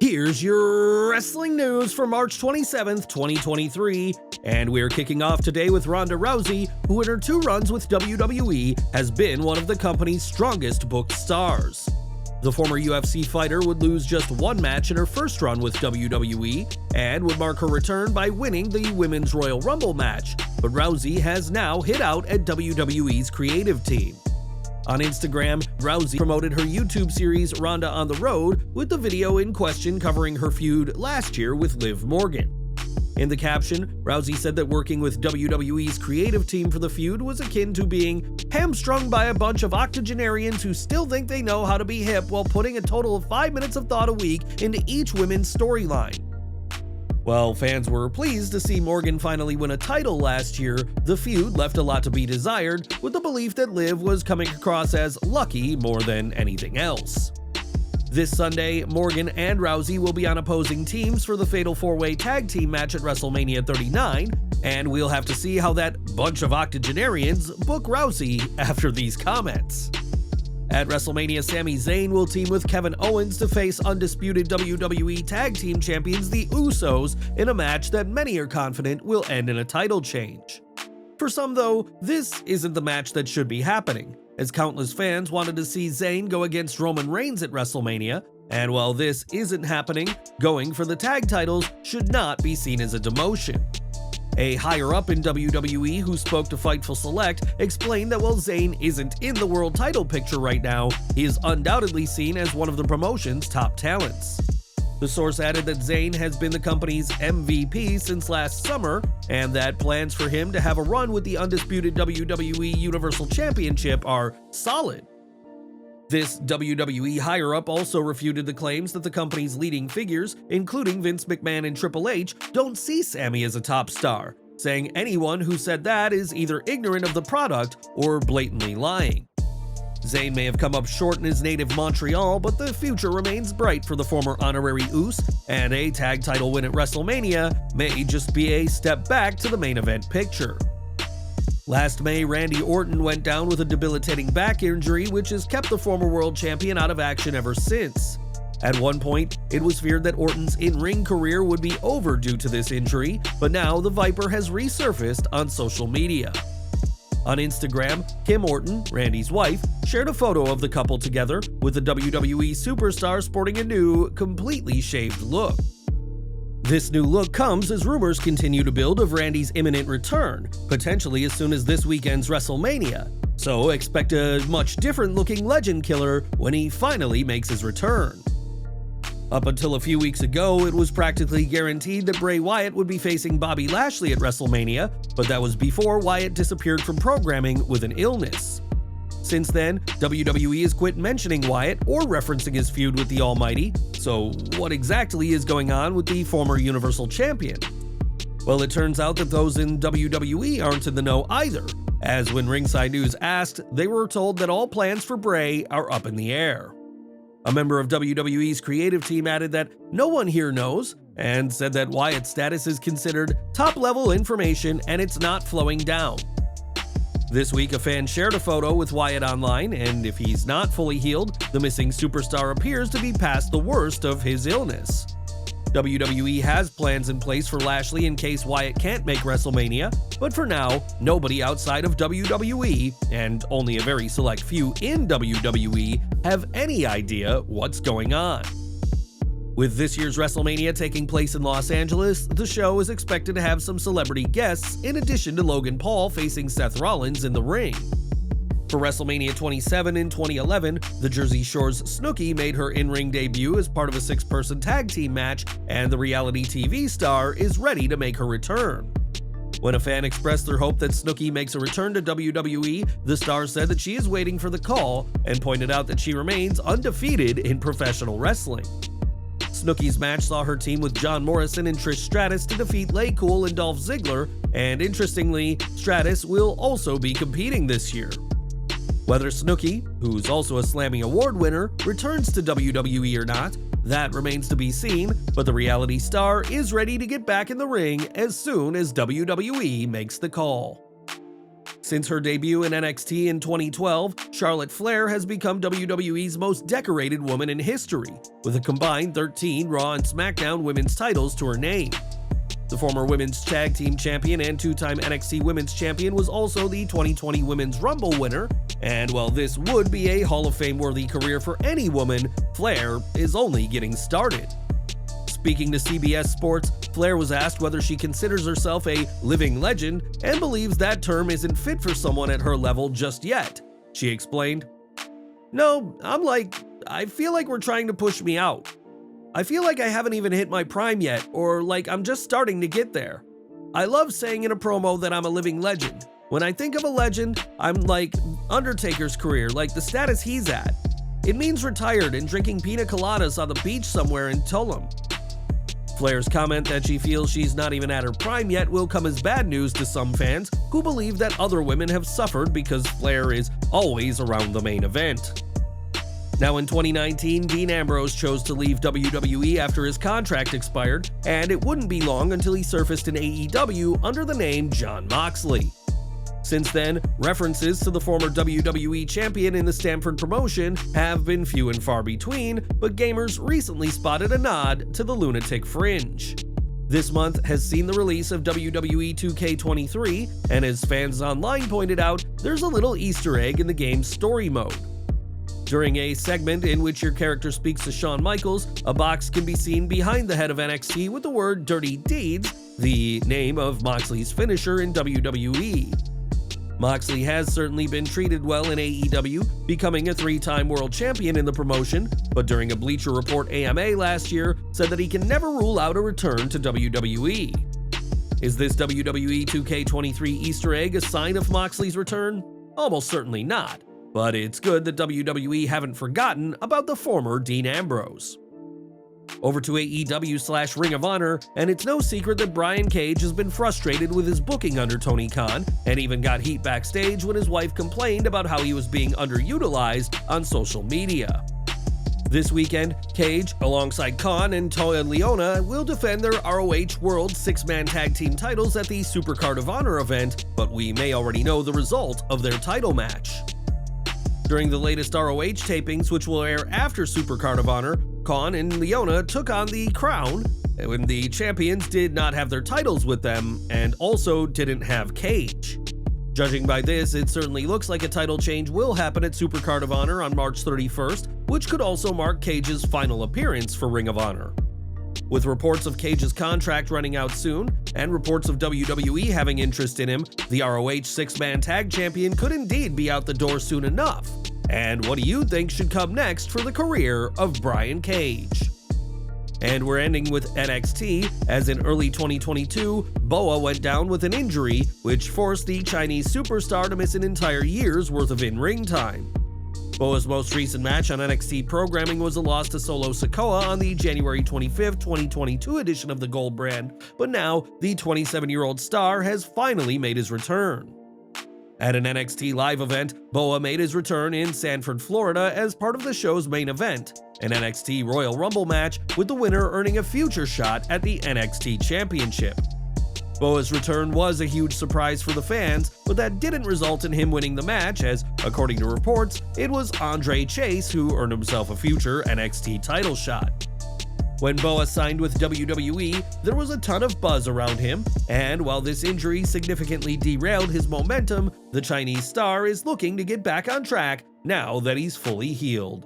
Here's your wrestling news for March 27th, 2023, and we're kicking off today with Ronda Rousey, who in her 2 runs with WWE has been one of the company's strongest booked stars. The former UFC fighter would lose just 1 match in her first run with WWE and would mark her return by winning the Women's Royal Rumble match, but Rousey has now hit out at WWE's creative team. On Instagram, Rousey promoted her YouTube series Ronda on the Road, with the video in question covering her feud last year with Liv Morgan. In the caption, Rousey said that working with WWE's creative team for the feud was akin to being hamstrung by a bunch of octogenarians who still think they know how to be hip while putting a total of 5 minutes of thought a week into each women's storyline. While fans were pleased to see Morgan finally win a title last year, the feud left a lot to be desired, with the belief that Liv was coming across as lucky more than anything else. This Sunday, Morgan and Rousey will be on opposing teams for the Fatal 4-Way Tag Team match at WrestleMania 39, and we'll have to see how that bunch of octogenarians book Rousey after these comments. At WrestleMania, Sami Zayn will team with Kevin Owens to face undisputed WWE Tag Team Champions the Usos in a match that many are confident will end in a title change. For some though, this isn't the match that should be happening, as countless fans wanted to see Zayn go against Roman Reigns at WrestleMania, and while this isn't happening, going for the tag titles should not be seen as a demotion. A higher-up in WWE who spoke to Fightful Select explained that while Zayn isn't in the world title picture right now, he is undoubtedly seen as one of the promotion's top talents. The source added that Zayn has been the company's MVP since last summer, and that plans for him to have a run with the undisputed WWE Universal Championship are solid. This WWE higher-up also refuted the claims that the company's leading figures, including Vince McMahon and Triple H, don't see Sami as a top star, saying anyone who said that is either ignorant of the product or blatantly lying. Zayn may have come up short in his native Montreal, but the future remains bright for the former honorary Uso, and a tag title win at WrestleMania may just be a step back to the main event picture. Last May, Randy Orton went down with a debilitating back injury, which has kept the former world champion out of action ever since. At one point, it was feared that Orton's in-ring career would be over due to this injury, but now the Viper has resurfaced on social media. On Instagram, Kim Orton, Randy's wife, shared a photo of the couple together, with the WWE superstar sporting a new, completely shaved look. This new look comes as rumors continue to build of Randy's imminent return, potentially as soon as this weekend's WrestleMania, so expect a much different looking legend killer when he finally makes his return. Up until a few weeks ago, it was practically guaranteed that Bray Wyatt would be facing Bobby Lashley at WrestleMania, but that was before Wyatt disappeared from programming with an illness. Since then, WWE has quit mentioning Wyatt or referencing his feud with the Almighty, so what exactly is going on with the former Universal Champion? Well, it turns out that those in WWE aren't in the know either, as when Ringside News asked, they were told that all plans for Bray are up in the air. A member of WWE's creative team added that no one here knows, and said that Wyatt's status is considered top-level information and it's not flowing down. This week, a fan shared a photo with Wyatt online, and if he's not fully healed, the missing superstar appears to be past the worst of his illness. WWE has plans in place for Lashley in case Wyatt can't make WrestleMania, but for now, nobody outside of WWE, and only a very select few in WWE, have any idea what's going on. With this year's WrestleMania taking place in Los Angeles, the show is expected to have some celebrity guests in addition to Logan Paul facing Seth Rollins in the ring. For WrestleMania 27 in 2011, the Jersey Shore's Snooki made her in-ring debut as part of a 6-person tag team match, and the reality TV star is ready to make her return. When a fan expressed their hope that Snooki makes a return to WWE, the star said that she is waiting for the call and pointed out that she remains undefeated in professional wrestling. Snooki's match saw her team with John Morrison and Trish Stratus to defeat LayCool and Dolph Ziggler, and interestingly, Stratus will also be competing this year. Whether Snooki, who's also a Slammy Award winner, returns to WWE or not, that remains to be seen, but the reality star is ready to get back in the ring as soon as WWE makes the call. Since her debut in NXT in 2012, Charlotte Flair has become WWE's most decorated woman in history, with a combined 13 Raw and SmackDown women's titles to her name. The former Women's Tag Team Champion and two-time NXT Women's Champion was also the 2020 Women's Rumble winner, and while this would be a Hall of Fame-worthy career for any woman, Flair is only getting started. Speaking to CBS Sports, Flair was asked whether she considers herself a living legend and believes that term isn't fit for someone at her level just yet. She explained, "No, I feel like we're trying to push me out. I feel like I haven't even hit my prime yet, or like I'm just starting to get there. I love saying in a promo that I'm a living legend. When I think of a legend, I'm like Undertaker's career, like the status he's at. It means retired and drinking pina coladas on the beach somewhere in Tulum." Flair's comment that she feels she's not even at her prime yet will come as bad news to some fans who believe that other women have suffered because Flair is always around the main event. Now in 2019, Dean Ambrose chose to leave WWE after his contract expired, and it wouldn't be long until he surfaced in AEW under the name Jon Moxley. Since then, references to the former WWE champion in the Stamford promotion have been few and far between, but gamers recently spotted a nod to the Lunatic Fringe. This month has seen the release of WWE 2K23, and as fans online pointed out, there's a little Easter egg in the game's story mode. During a segment in which your character speaks to Shawn Michaels, a box can be seen behind the head of NXT with the word Dirty Deeds, the name of Moxley's finisher in WWE. Moxley has certainly been treated well in AEW, becoming a three-time world champion in the promotion, but during a Bleacher Report AMA last year, said that he can never rule out a return to WWE. Is this WWE 2K23 Easter egg a sign of Moxley's return? Almost certainly not, but it's good that WWE haven't forgotten about the former Dean Ambrose. Over to AEW/Ring of Honor, and it's no secret that Brian Cage has been frustrated with his booking under Tony Khan, and even got heat backstage when his wife complained about how he was being underutilized on social media. This weekend, Cage, alongside Khan and Toya Leona, will defend their ROH World Six-Man Tag Team titles at the Supercard of Honor event, but we may already know the result of their title match. During the latest ROH tapings, which will air after Supercard of Honor, Khan and Leona took on the crown when the champions did not have their titles with them and also didn't have Cage. Judging by this, it certainly looks like a title change will happen at Supercard of Honor on March 31st, which could also mark Cage's final appearance for Ring of Honor. With reports of Cage's contract running out soon, and reports of WWE having interest in him, the ROH Six-Man Tag Champion could indeed be out the door soon enough. And what do you think should come next for the career of Brian Cage? And we're ending with NXT, as in early 2022, Boa went down with an injury, which forced the Chinese superstar to miss an entire year's worth of in-ring time. Boa's most recent match on NXT programming was a loss to Solo Sikoa on the January 25, 2022 edition of the Gold brand, but now the 27-year-old star has finally made his return. At an NXT live event, Boa made his return in Sanford, Florida as part of the show's main event, an NXT Royal Rumble match with the winner earning a future shot at the NXT Championship. Boa's return was a huge surprise for the fans, but that didn't result in him winning the match as, according to reports, it was Andre Chase who earned himself a future NXT title shot. When Boa signed with WWE, there was a ton of buzz around him, and while this injury significantly derailed his momentum, the Chinese star is looking to get back on track now that he's fully healed.